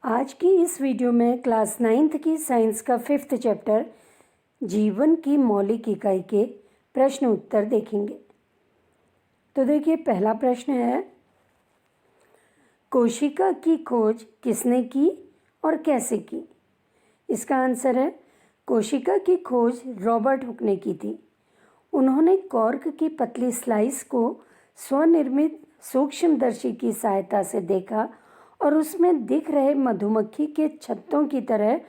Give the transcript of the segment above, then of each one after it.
आज की इस वीडियो में क्लास 9th की साइंस का 5th चैप्टर जीवन की मौलिक इकाई के प्रश्न उत्तर देखेंगे। तो देखिए, पहला प्रश्न है, कोशिका की खोज किसने की और कैसे की? इसका आंसर है, कोशिका की खोज रॉबर्ट हुक ने की थी। उन्होंने कॉर्क की पतली स्लाइस को स्वनिर्मित सूक्ष्मदर्शी की सहायता से देखा और उसमें दिख रहे मधुमक्खी के छत्तों की तरह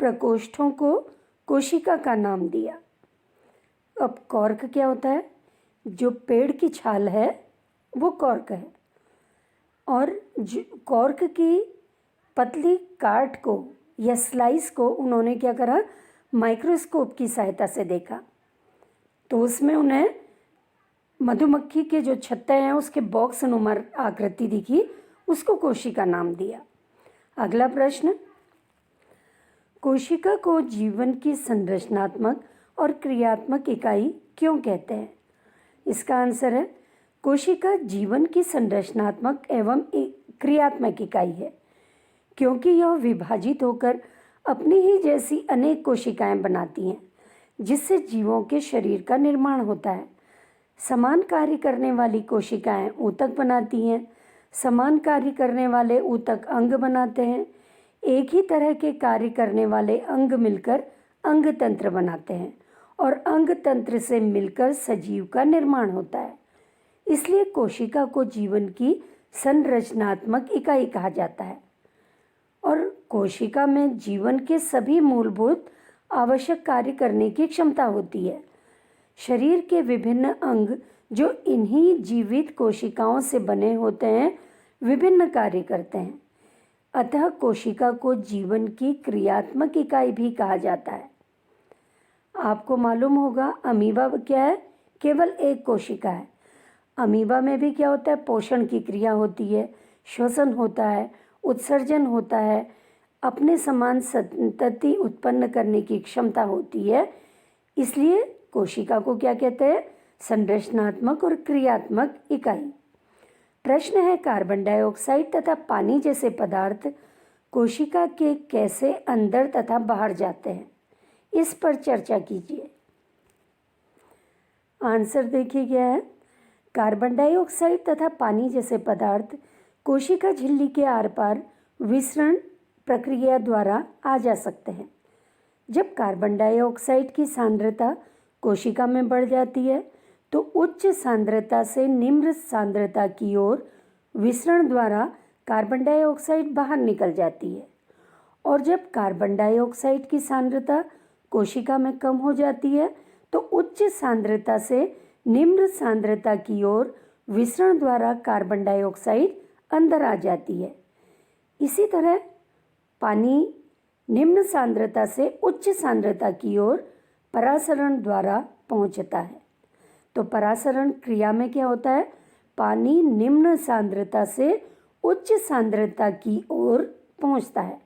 प्रकोष्ठों को कोशिका का नाम दिया। अब कॉर्क क्या होता है? जो पेड़ की छाल है वो कॉर्क है, और कॉर्क की पतली काट को या स्लाइस को उन्होंने क्या करा, माइक्रोस्कोप की सहायता से देखा। तो उसमें उन्हें मधुमक्खी के जो छत्ते हैं उसके बॉक्स नुमा आकृति दिखी, उसको कोशिका नाम दिया। अगला प्रश्न, कोशिका को जीवन की संरचनात्मक और क्रियात्मक इकाई क्यों कहते हैं? इसका आंसर है, कोशिका जीवन की संरचनात्मक एवं क्रियात्मक इकाई है क्योंकि यह विभाजित होकर अपनी ही जैसी अनेक कोशिकाएं बनाती हैं, जिससे जीवों के शरीर का निर्माण होता है। समान कार्य करने वाली कोशिकाएं ऊतक बनाती हैं, समान कार्य करने वाले ऊतक अंग बनाते हैं, एक ही तरह के कार्य करने वाले अंग मिलकर अंग तंत्र बनाते हैं और अंग तंत्र से मिलकर सजीव का निर्माण होता है। इसलिए कोशिका को जीवन की संरचनात्मक इकाई कहा जाता है और कोशिका में जीवन के सभी मूलभूत आवश्यक कार्य करने की क्षमता होती है। शरीर के विभिन्न अंग जो इन्हीं जीवित कोशिकाओं से बने होते हैं विभिन्न कार्य करते हैं, अतः कोशिका को जीवन की क्रियात्मक इकाई भी कहा जाता है। आपको मालूम होगा, अमीबा क्या है? केवल एक कोशिका है। अमीबा में भी क्या होता है? पोषण की क्रिया होती है, श्वसन होता है, उत्सर्जन होता है, अपने समान संतति उत्पन्न करने की क्षमता होती है। इसलिए कोशिका को क्या कहते हैं? संरचनात्मक और क्रियात्मक इकाई। प्रश्न है, कार्बन डाइऑक्साइड तथा पानी जैसे पदार्थ कोशिका के कैसे अंदर तथा बाहर जाते हैं? इस पर चर्चा कीजिए। आंसर देखिए क्या है, कार्बन डाइऑक्साइड तथा पानी जैसे पदार्थ कोशिका झिल्ली के आर पार विसरण प्रक्रिया द्वारा आ जा सकते हैं। जब कार्बन डाइऑक्साइड की सांद्रता कोशिका में बढ़ जाती है तो उच्च सांद्रता से निम्न सांद्रता की ओर विसरण द्वारा कार्बन डाइऑक्साइड बाहर निकल जाती है, और जब कार्बन डाइऑक्साइड की सांद्रता कोशिका में कम हो जाती है तो उच्च सांद्रता से निम्न सांद्रता की ओर विसरण द्वारा कार्बन डाइऑक्साइड अंदर आ जाती है। इसी तरह पानी निम्न सांद्रता से उच्च सांद्रता की ओर परासरण द्वारा पहुंचता है। तो परासरण क्रिया में क्या होता है? पानी निम्न सांद्रता से उच्च सांद्रता की ओर पहुंचता है।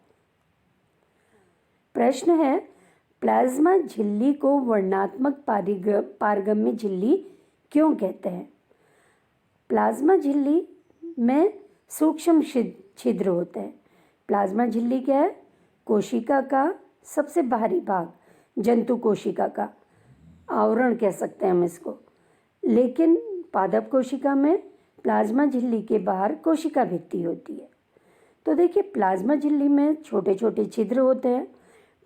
प्रश्न है, प्लाज्मा झिल्ली को वर्णनात्मक पारगम्य झिल्ली क्यों कहते हैं? प्लाज्मा झिल्ली में सूक्ष्म छिद्र होते हैं। प्लाज्मा झिल्ली क्या है? कोशिका का सबसे बाहरी भाग, जंतु कोशिका का आवरण कह सकते हैं हम इसको। लेकिन पादप कोशिका में प्लाज्मा झिल्ली के बाहर कोशिका भित्ति होती है। तो देखिए, प्लाज्मा झिल्ली में छोटे छोटे छिद्र होते हैं।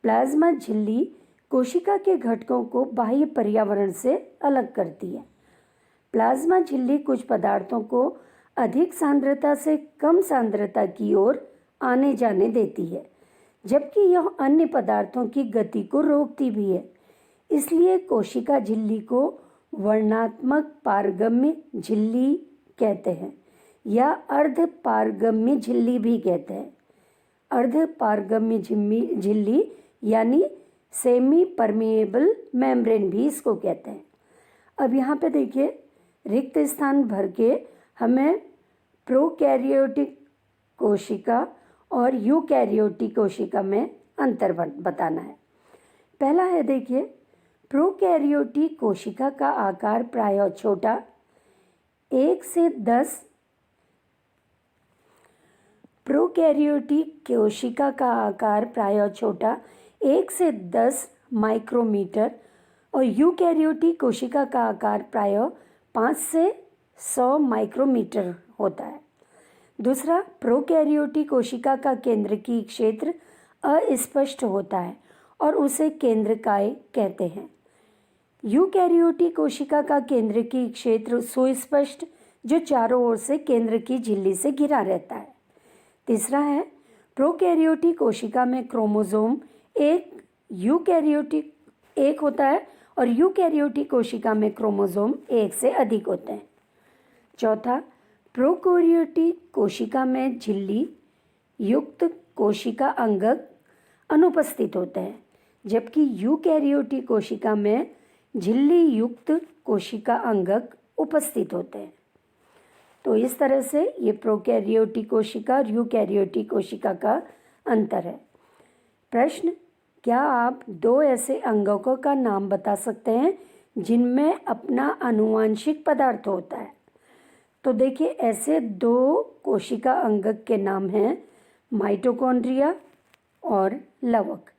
प्लाज्मा झिल्ली कोशिका के घटकों को बाह्य पर्यावरण से अलग करती है। प्लाज्मा झिल्ली कुछ पदार्थों को अधिक सांद्रता से कम सांद्रता की ओर आने जाने देती है, जबकि यह अन्य पदार्थों की गति को रोकती भी है। इसलिए कोशिका झिल्ली को वर्णनात्मक पारगम्य झिल्ली कहते हैं या अर्ध पारगम्य झिल्ली भी कहते हैं। अर्ध पारगम्य झिल्ली यानी सेमी परमिएबल मेम्ब्रेन भी इसको कहते हैं। अब यहाँ पे देखिए, रिक्त स्थान भर के हमें प्रोकैरियोटिक कोशिका और यूकैरियोटिक कोशिका में अंतर बताना है। पहला है, देखिए, प्रोकैरियोटिक कोशिका का आकार प्रायः छोटा 1 से 10 प्रोकैरियोटिक कोशिका का आकार प्रायः छोटा 1 से 10 माइक्रोमीटर और यूकैरियोटिक कोशिका का आकार प्रायः 5 से 100 माइक्रोमीटर होता है। दूसरा, प्रोकैरियोटिक कोशिका का केंद्रकीय क्षेत्र अस्पष्ट होता है और उसे केंद्रकाय कहते हैं। यूकैरियोटिक कोशिका का केंद्रकीय क्षेत्र सुस्पष्ट, जो चारों ओर से केंद्र की झिल्ली से घिरा रहता है। तीसरा है, प्रोकैरियोटिक कोशिका में क्रोमोसोम एक होता है और यूकैरियोटिक कोशिका में क्रोमोसोम 1 से अधिक होते हैं। चौथा, प्रोकैरियोटिक कोशिका में झिल्ली युक्त कोशिका अंगक अनुपस्थित होते हैं, जबकि यूकैरियोटिक कोशिका में झिल्ली युक्त कोशिका अंगक उपस्थित होते हैं। तो इस तरह से ये प्रोकैरियोटिक कोशिका और यूकैरियोटिक कोशिका का अंतर है। प्रश्न, क्या आप 2 ऐसे अंगकों का नाम बता सकते हैं जिनमें अपना आनुवंशिक पदार्थ होता है? तो देखिए, ऐसे 2 कोशिका अंगक के नाम हैं माइटोकॉन्ड्रिया और लवक।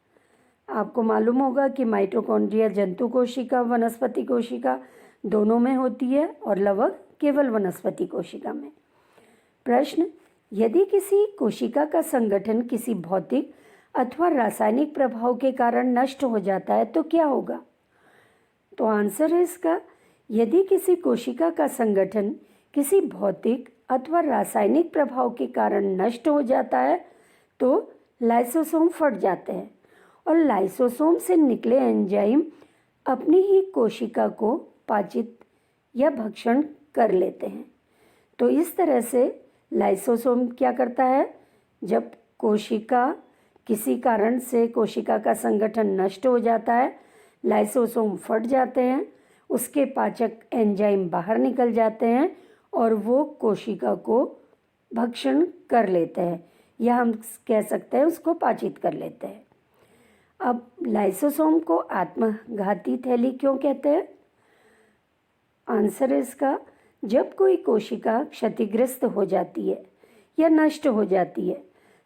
आपको मालूम होगा कि माइटोकॉन्ड्रिया जंतु कोशिका, वनस्पति कोशिका दोनों में होती है और लवक केवल वनस्पति कोशिका में। प्रश्न, यदि किसी कोशिका का संगठन किसी भौतिक अथवा रासायनिक प्रभाव के कारण नष्ट हो जाता है तो क्या होगा? तो आंसर है इसका, यदि किसी कोशिका का संगठन किसी भौतिक अथवा रासायनिक प्रभाव के कारण नष्ट हो जाता है तो लाइसोसोम फट जाते हैं और लाइसोसोम से निकले एंजाइम अपनी ही कोशिका को पाचित या भक्षण कर लेते हैं। तो इस तरह से लाइसोसोम क्या करता है, जब कोशिका किसी कारण से कोशिका का संगठन नष्ट हो जाता है, लाइसोसोम फट जाते हैं, उसके पाचक एंजाइम बाहर निकल जाते हैं और वो कोशिका को भक्षण कर लेते हैं, या हम कह सकते हैं उसको पाचित कर लेते हैं। अब लाइसोसोम को आत्मघाती थैली क्यों कहते हैं? आंसर है इसका, जब कोई कोशिका क्षतिग्रस्त हो जाती है या नष्ट हो जाती है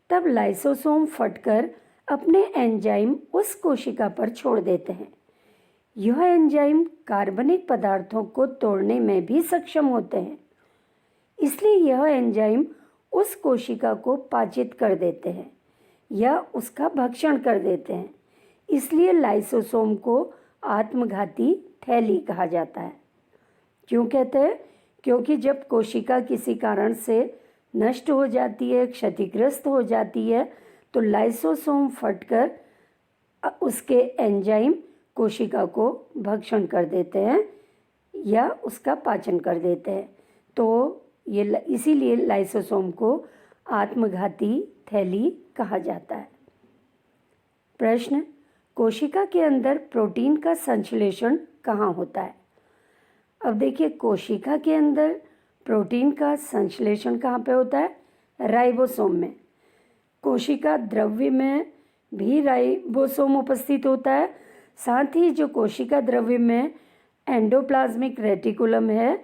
तब लाइसोसोम फटकर अपने एंजाइम उस कोशिका पर छोड़ देते हैं। यह एंजाइम कार्बनिक पदार्थों को तोड़ने में भी सक्षम होते हैं, इसलिए यह एंजाइम उस कोशिका को पाचित कर देते हैं या उसका भक्षण कर देते हैं। इसलिए लाइसोसोम को आत्मघाती थैली कहा जाता है। क्यों कहते हैं? क्योंकि जब कोशिका किसी कारण से नष्ट हो जाती है, क्षतिग्रस्त हो जाती है, तो लाइसोसोम फटकर उसके एंजाइम कोशिका को भक्षण कर देते हैं या उसका पाचन कर देते हैं। तो ये इसीलिए लाइसोसोम को आत्मघाती थैली कहा जाता है। प्रश्न, कोशिका के अंदर प्रोटीन का संश्लेषण कहाँ होता है? अब देखिए, कोशिका के अंदर प्रोटीन का संश्लेषण कहाँ पे होता है? राइबोसोम में। कोशिका द्रव्य में भी राइबोसोम उपस्थित होता है। साथ ही जो कोशिका द्रव्य में एंडोप्लाज्मिक रेटिकुलम है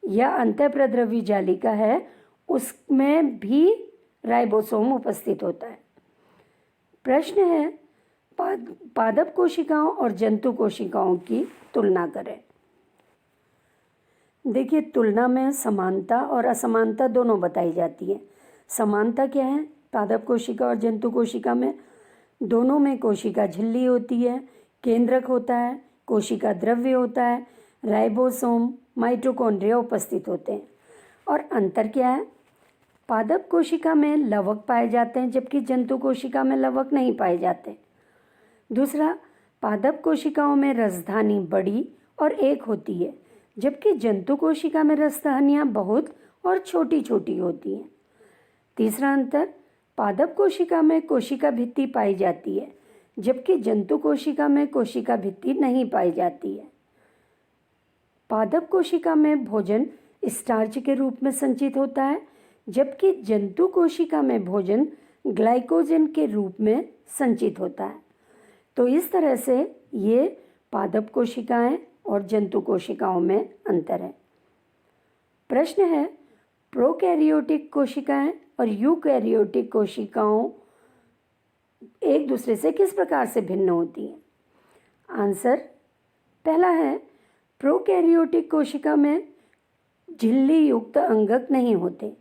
या अंतःप्रद्रव्य जालिका है, उसमें भी राइबोसोम उपस्थित होता है। प्रश्न है, पादप कोशिकाओं और जंतु कोशिकाओं की तुलना करें। देखिए, तुलना में समानता और असमानता दोनों बताई जाती है। समानता क्या है? पादप कोशिका और जंतु कोशिका में दोनों में कोशिका झिल्ली होती है, केंद्रक होता है, कोशिका द्रव्य होता है, राइबोसोम, माइटोकॉन्ड्रिया उपस्थित होते हैं। और अंतर क्या है? पादप कोशिका में लवक पाए जाते हैं जबकि जंतु कोशिका में लवक नहीं पाए जाते। दूसरा, पादप कोशिकाओं में रसधानी बड़ी और एक होती है जबकि जंतु कोशिका में रसधानियाँ बहुत और छोटी छोटी होती हैं। तीसरा अंतर, पादप कोशिका में कोशिका भित्ति पाई जाती है जबकि जंतु कोशिका में कोशिका भित्ति नहीं पाई जाती है। पादप कोशिका में भोजन स्टार्च के रूप में संचित होता है जबकि जंतु कोशिका में भोजन ग्लाइकोजन के रूप में संचित होता है। तो इस तरह से ये पादप कोशिकाएं और जंतु कोशिकाओं में अंतर है। प्रश्न है, प्रोकैरियोटिक कोशिकाएं और यूकैरियोटिक कोशिकाओं एक दूसरे से किस प्रकार से भिन्न होती हैं? आंसर पहला है, प्रोकैरियोटिक कोशिका में झिल्ली युक्त अंगक नहीं होते,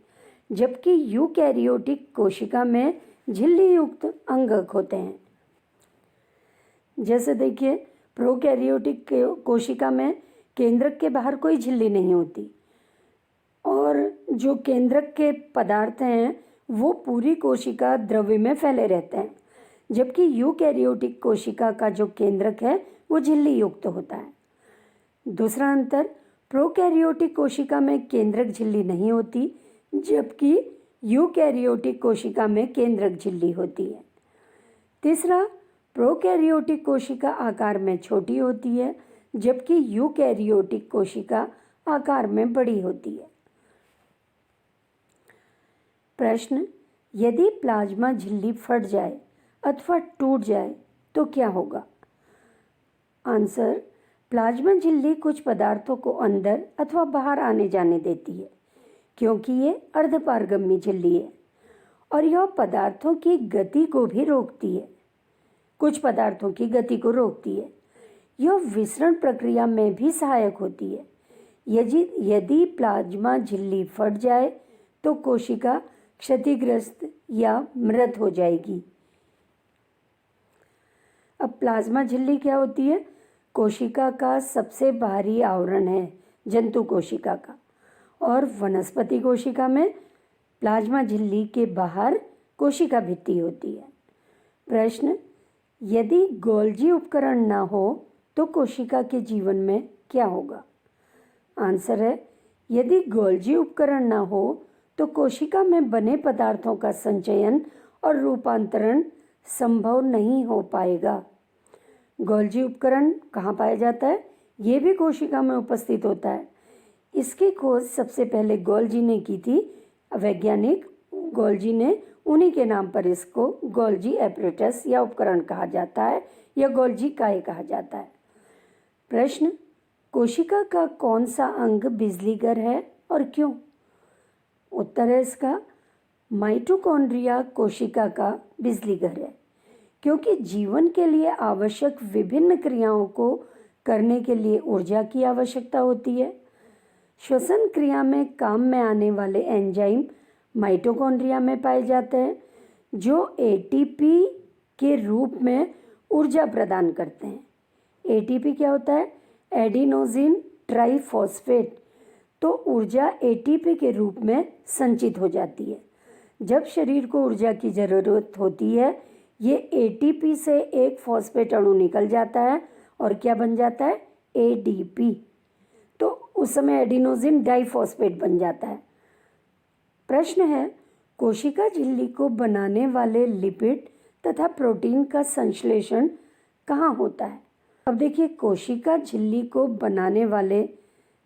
जबकि यूकैरियोटिक कोशिका में झिल्ली युक्त अंगक होते हैं। जैसे देखिए, प्रोकैरियोटिक कोशिका में केंद्रक के बाहर कोई झिल्ली नहीं होती और जो केंद्रक के पदार्थ हैं वो पूरी कोशिका द्रव्य में फैले रहते हैं, जबकि यूकैरियोटिक कोशिका का जो केंद्रक है वो झिल्ली युक्त होता है। दूसरा अंतर, प्रोकैरियोटिक कोशिका में केंद्रक झिल्ली नहीं होती, जबकि यूकैरियोटिक कोशिका में केंद्रक झिल्ली होती है। तीसरा, प्रोकैरियोटिक कोशिका आकार में छोटी होती है, जबकि यूकैरियोटिक कोशिका आकार में बड़ी होती है। प्रश्न, यदि प्लाज्मा झिल्ली फट जाए अथवा टूट जाए तो क्या होगा? आंसर, प्लाज्मा झिल्ली कुछ पदार्थों को अंदर अथवा बाहर आने जाने देती है, क्योंकि ये अर्धपारगम्य झिल्ली है और यह पदार्थों की गति को भी रोकती है। कुछ पदार्थों की गति को रोकती है। यह विसरण प्रक्रिया में भी सहायक होती है। यदि प्लाज्मा झिल्ली फट जाए तो कोशिका क्षतिग्रस्त या मृत हो जाएगी। अब प्लाज्मा झिल्ली क्या होती है? कोशिका का सबसे बाहरी आवरण है जंतु कोशिका का, और वनस्पति कोशिका में प्लाज्मा झिल्ली के बाहर कोशिका भित्ति होती है। प्रश्न, यदि गोल्जी उपकरण ना हो तो कोशिका के जीवन में क्या होगा? आंसर है, यदि गोल्जी उपकरण ना हो तो कोशिका में बने पदार्थों का संचयन और रूपांतरण संभव नहीं हो पाएगा। गोल्जी उपकरण कहाँ पाया जाता है? ये भी कोशिका में उपस्थित होता है। इसकी खोज सबसे पहले गोल्जी ने की थी। वैज्ञानिक गोल्जी ने, उन्हीं के नाम पर इसको गोल्जी एपरेटस या उपकरण कहा जाता है या गोल्जी काय कहा जाता है। प्रश्न, कोशिका का कौन सा अंग बिजलीघर है और क्यों? उत्तर है इसका, माइटोकॉन्ड्रिया कोशिका का बिजलीघर है, क्योंकि जीवन के लिए आवश्यक विभिन्न क्रियाओं को करने के लिए ऊर्जा की आवश्यकता होती है। श्वसन क्रिया में काम में आने वाले एंजाइम माइटोकॉन्ड्रिया में पाए जाते हैं, जो एटीपी के रूप में ऊर्जा प्रदान करते हैं। एटीपी क्या होता है? Adenosine triphosphate. तो ऊर्जा एटीपी के रूप में संचित हो जाती है। जब शरीर को ऊर्जा की ज़रूरत होती है, ये एटीपी से एक फॉस्फेट अणु निकल जाता है और क्या बन जाता है? एडीपी। तो उस समय एडिनोसिन डाइफॉस्फेट बन जाता है। प्रश्न है, कोशिका झिल्ली को बनाने वाले लिपिड तथा प्रोटीन का संश्लेषण कहाँ होता है? अब देखिए, कोशिका झिल्ली को बनाने वाले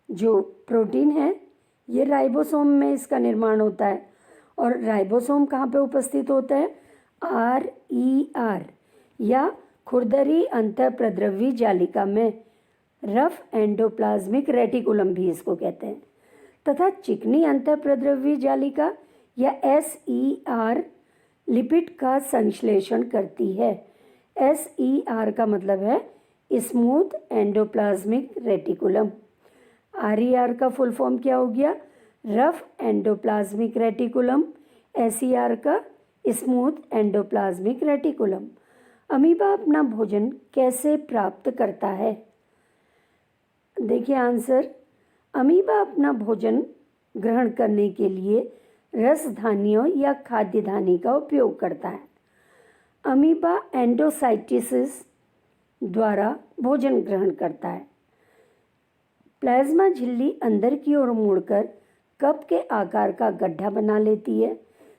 जो प्रोटीन है, ये राइबोसोम में इसका निर्माण होता है। और राइबोसोम कहाँ पे उपस्थित होता है? RER या खुरदरी अंतःप्रद्रवी जालिका में, रफ एंडोप्लाज्मिक रेटिकुलम भी इसको कहते हैं, तथा चिकनी अंतःप्रद्रवी जालिका या SER लिपिड का संश्लेषण करती है। SER का मतलब है स्मूथ एंडोप्लाज्मिक रेटिकुलम। RER का फुल फॉर्म क्या हो गया? Rough endoplasmic reticulum. SER का स्मूथ एंडोप्लाज्मिक रेटिकुलम। अमीबा अपना भोजन कैसे प्राप्त करता है? देखिए आंसर, अमीबा अपना भोजन ग्रहण करने के लिए रसधानियों या खाद्यधानी का उपयोग करता है। अमीबा एंडोसाइटोसिस द्वारा भोजन ग्रहण करता है। प्लाज्मा झिल्ली अंदर की ओर मुड़कर कप के आकार का गड्ढा बना लेती है,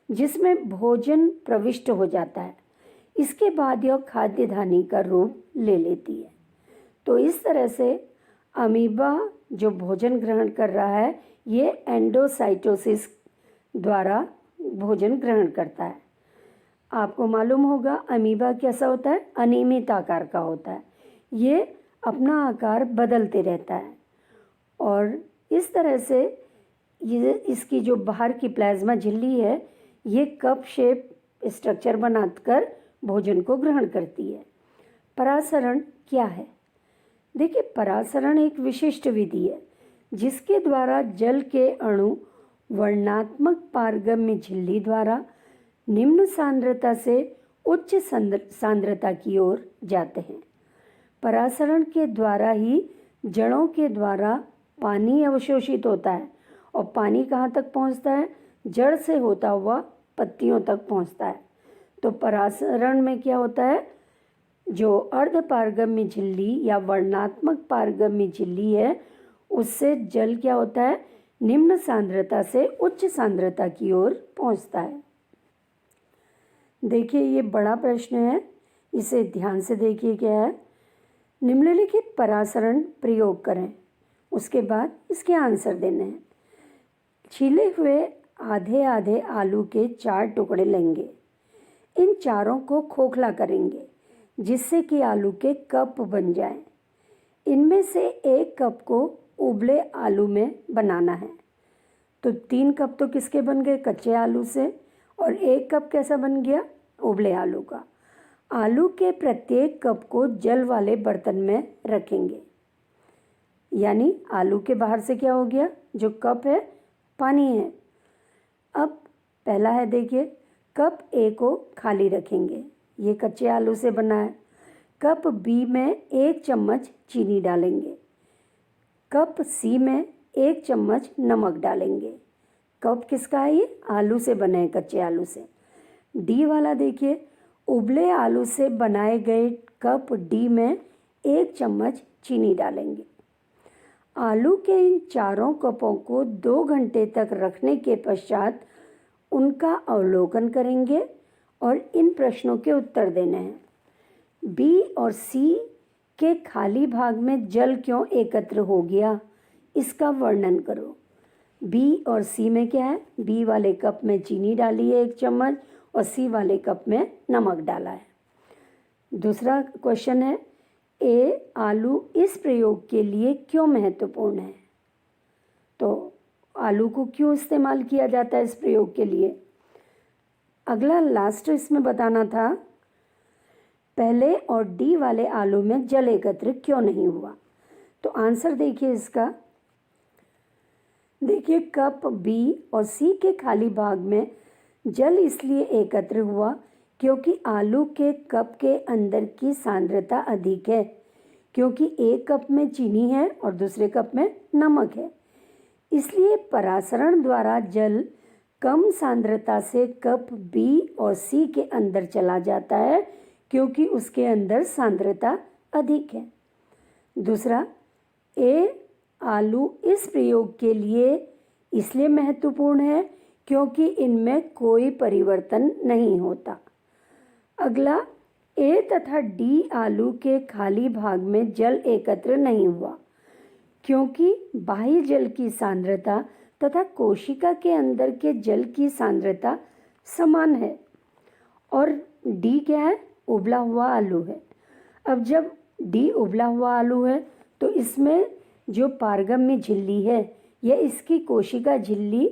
जिसमें भोजन प्रविष्ट हो जाता है। इसके बाद यह खाद्यधानी का रूप ले लेती है। तो इस तरह से अमीबा जो भोजन ग्रहण कर रहा है, ये एंडोसाइटोसिस द्वारा भोजन ग्रहण करता है। आपको मालूम होगा अमीबा कैसा होता है? अनियमित आकार का होता है। ये अपना आकार बदलते रहता है और इस तरह से ये इसकी जो बाहर की प्लाज्मा झिल्ली है ये कप शेप स्ट्रक्चर बनाकर भोजन को ग्रहण करती है। परासरण क्या है? देखिए, परासरण एक विशिष्ट विधि है जिसके द्वारा जल के अणु वर्णनात्मक पारगम्य झिल्ली द्वारा निम्न सांद्रता से उच्च सांद्रता की ओर जाते हैं। परासरण के द्वारा ही जड़ों के द्वारा पानी अवशोषित होता है और पानी कहाँ तक पहुँचता है? जड़ से होता हुआ पत्तियों तक पहुँचता है। तो परासरण में क्या होता है? जो अर्ध पारगम्य झिल्ली या वर्णनात्मक पारगम्य झिल्ली है उससे जल क्या होता है? निम्न सांद्रता से उच्च सांद्रता की ओर पहुँचता है। देखिए, ये बड़ा प्रश्न है, इसे ध्यान से देखिए क्या है। निम्नलिखित परासरण प्रयोग करें, उसके बाद इसके आंसर देने हैं। छीले हुए आधे आधे आलू के 4 टुकड़े लेंगे। इन चारों को खोखला करेंगे जिससे कि आलू के कप बन जाएं। इनमें से 1 कप को उबले आलू में बनाना है। तो 3 कप तो किसके बन गए? कच्चे आलू से। और 1 कप कैसा बन गया? उबले आलू का। आलू के प्रत्येक कप को जल वाले बर्तन में रखेंगे। यानी आलू के बाहर से क्या हो गया? जो कप है पानी है। अब पहला है, देखिए, कप ए को खाली रखेंगे, ये कच्चे आलू से बना है। कप बी में 1 चम्मच चीनी डालेंगे। कप सी में 1 चम्मच नमक डालेंगे। कप किसका है? ये आलू से बने हैं, कच्चे आलू से। डी वाला देखिए, उबले आलू से बनाए गए कप डी में 1 चम्मच चीनी डालेंगे। आलू के इन चारों कपों को 2 घंटे तक रखने के पश्चात उनका अवलोकन करेंगे और इन प्रश्नों के उत्तर देने हैं। बी और सी के खाली भाग में जल क्यों एकत्र हो गया, इसका वर्णन करो। बी और सी में क्या है? बी वाले कप में चीनी डाली है 1 चम्मच और सी वाले कप में नमक डाला है। दूसरा क्वेश्चन है, ए आलू इस प्रयोग के लिए क्यों महत्वपूर्ण है? तो आलू को क्यों इस्तेमाल किया जाता है इस प्रयोग के लिए? अगला लास्ट इसमें बताना था, पहले और डी वाले आलू में जल एकत्र क्यों नहीं हुआ? तो आंसर देखिए इसका। देखिए, कप बी और सी के खाली भाग में जल इसलिए एकत्र हुआ क्योंकि आलू के कप के अंदर की सांद्रता अधिक है, क्योंकि एक कप में चीनी है और दूसरे कप में नमक है। इसलिए परासरण द्वारा जल कम सांद्रता से कप बी और सी के अंदर चला जाता है क्योंकि उसके अंदर सांद्रता अधिक है। दूसरा, ए आलू इस प्रयोग के लिए इसलिए महत्वपूर्ण है क्योंकि इनमें कोई परिवर्तन नहीं होता। अगला, ए तथा डी आलू के खाली भाग में जल एकत्र नहीं हुआ क्योंकि बाह्य जल की सांद्रता तथा कोशिका के अंदर के जल की सांद्रता समान है। और डी क्या है? उबला हुआ आलू है। अब जब डी उबला हुआ आलू है तो इसमें जो पारगम्य झिल्ली है यह इसकी कोशिका झिल्ली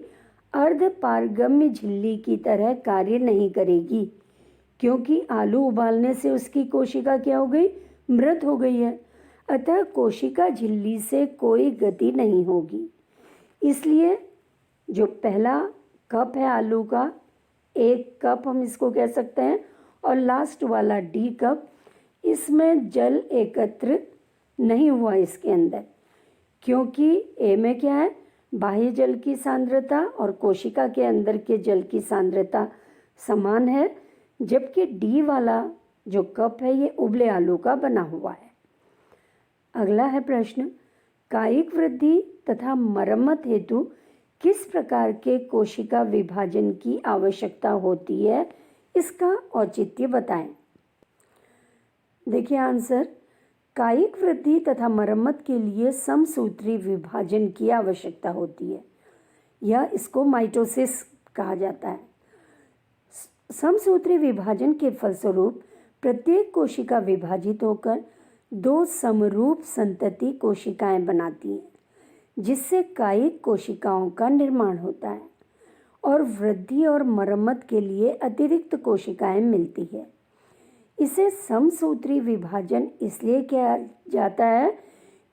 अर्ध पारगम्य झिल्ली की तरह कार्य नहीं करेगी क्योंकि आलू उबालने से उसकी कोशिका क्या हो गई? मृत हो गई है। अतः कोशिका झिल्ली से कोई गति नहीं होगी। इसलिए जो पहला कप है आलू का, 1 कप हम इसको कह सकते हैं, और लास्ट वाला डी कप, इसमें जल एकत्र नहीं हुआ इसके अंदर क्योंकि ए में क्या है? बाह्य जल की सांद्रता और कोशिका के अंदर के जल की सांद्रता समान है, जबकि डी वाला जो कप है ये उबले आलू का बना हुआ है। अगला है प्रश्न, कायिक वृद्धि तथा मरम्मत हेतु किस प्रकार के कोशिका विभाजन की आवश्यकता होती है, इसका औचित्य बताएं। देखिए आंसर, कायिक वृद्धि तथा मरम्मत के लिए समसूत्री विभाजन की आवश्यकता होती है, या इसको माइटोसिस कहा जाता है। समसूत्री विभाजन के फलस्वरूप प्रत्येक कोशिका विभाजित होकर 2 समरूप संतति कोशिकाएं बनाती हैं जिससे कायिक कोशिकाओं का निर्माण होता है और वृद्धि और मरम्मत के लिए अतिरिक्त कोशिकाएं मिलती है। इसे समसूत्री विभाजन इसलिए किया जाता है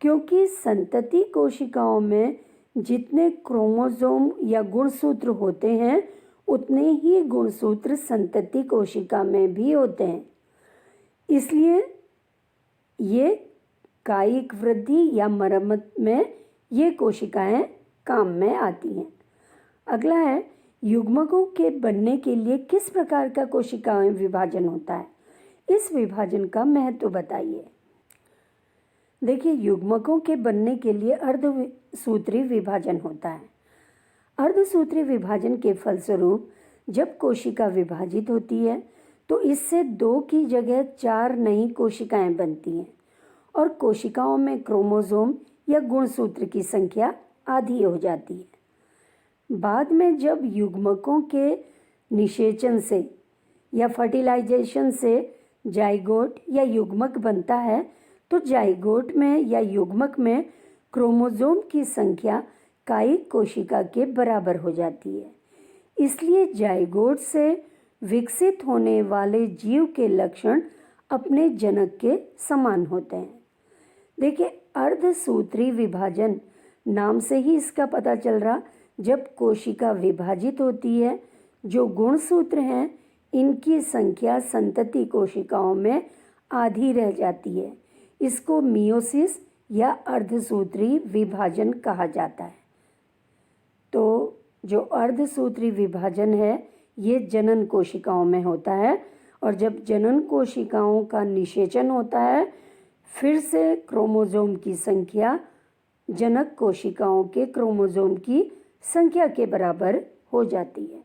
क्योंकि संतति कोशिकाओं में जितने क्रोमोसोम या गुणसूत्र होते हैं उतने ही गुणसूत्र संतति कोशिका में भी होते हैं। इसलिए ये कायिक वृद्धि या मरम्मत में ये कोशिकाएं काम में आती हैं। अगला है, युग्मकों के बनने के लिए किस प्रकार का कोशिकाएं विभाजन होता है? इस विभाजन का महत्व बताइए। देखिए, युग्मकों के बनने के लिए अर्धसूत्री विभाजन होता है। अर्धसूत्री विभाजन के फलस्वरूप जब कोशिका विभाजित होती है तो इससे 2 की जगह 4 नई कोशिकाएं बनती हैं और कोशिकाओं में क्रोमोसोम या गुणसूत्र की संख्या आधी हो जाती है। बाद में जब युग्मकों के निषेचन से या फर्टिलाइजेशन से जाइगोट या युग्मक बनता है तो जाइगोट में या युग्मक में क्रोमोसोम की संख्या कायिक कोशिका के बराबर हो जाती है। इसलिए जाइगोट से विकसित होने वाले जीव के लक्षण अपने जनक के समान होते हैं। देखिए, अर्धसूत्री विभाजन नाम से ही इसका पता चल रहा, जब कोशिका विभाजित होती है जो गुणसूत्र हैं इनकी संख्या संतति कोशिकाओं में आधी रह जाती है। इसको मियोसिस या अर्धसूत्री विभाजन कहा जाता है। तो जो अर्धसूत्री विभाजन है ये जनन कोशिकाओं में होता है और जब जनन कोशिकाओं का निषेचन होता है फिर से क्रोमोसोम की संख्या जनक कोशिकाओं के क्रोमोसोम की संख्या के बराबर हो जाती है।